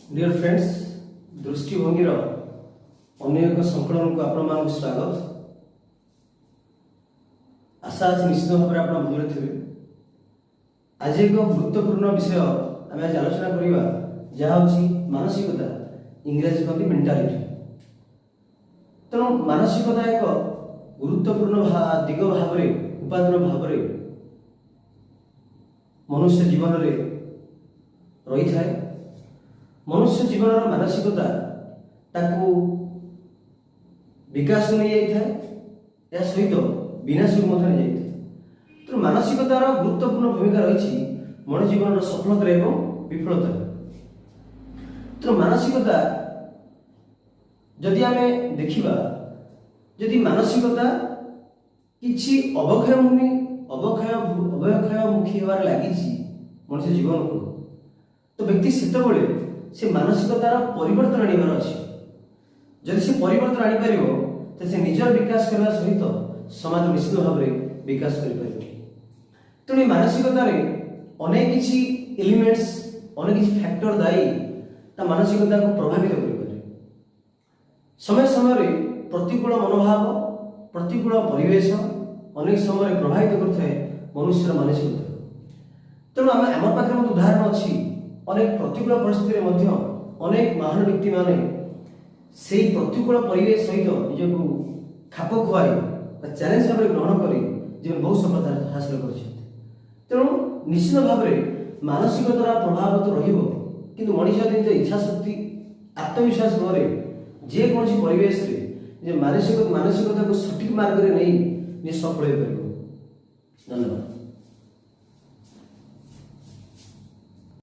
Dear friends, दृष्टिभंगीर अन्य एक संकलन को आपण स्वागत। आशा अच्छी निश्चित भाव में आप भल थे। आज एक गुरुत्वपूर्ण विषय आम आज आलोचना करवा जहाँ हूँ मानसिकता, इंग्राजी कहते मेंटालिटी। तेणु मानसिकता एक गुरुत्वपूर्ण दिग भाव उपादान भाव मनुष्य जीवन में रही थाए। मनुष्य जीवन मानसिकता ताकू विकास नहीं जाए, या सहित विनाश नहीं जाए। तो मानसिकतार गुरुत्वपूर्ण भूमिका रही मन जीवन सफलता एवं विफलता। तो मानसिकता जदि आम देखा, जदि मानसिकता किसी अवक्षयमुखी होबार लगी मनुष्य जीवन को, तो व्यक्ति से मानसिकतार परिवर्तन आनिबार अछि। जदि से परिवर्तन आनी परिबो तो से निजर विकास करबा सहित समाज निश्चित भाव में विकास करि परिबो। तेणु मानसिकतार अनेक किछि एलिमेंट्स, अनेक किछि फैक्टर दायी ता मानसिकता को प्रभावित करि पारे। समय समय प्रतिकूल मनोभाव, प्रतिकूल परिवेश अनेक समय प्रभावित करथाय मनुष्यर मानसिकता। तेणु आम पाखे उदाहरण अच्छी, अनेक प्रतिकूल परिस्थिति अनेक महान व्यक्ति माने से प्रतिकूल परिवेश सहित निज को खाप खुआई चैलेंज भाव ग्रहण कर जीवन बहुत सफलता हासिल कर। तेणु निश्चित भाव में मानसिकतार प्रभाव तो रही, मनुष्य निज इच्छा शक्ति, आत्मविश्वास बल जेकोसी परिवेश मानसिकता को सठिक मार्ग में नहीं सफल हो पार। धन्यवाद।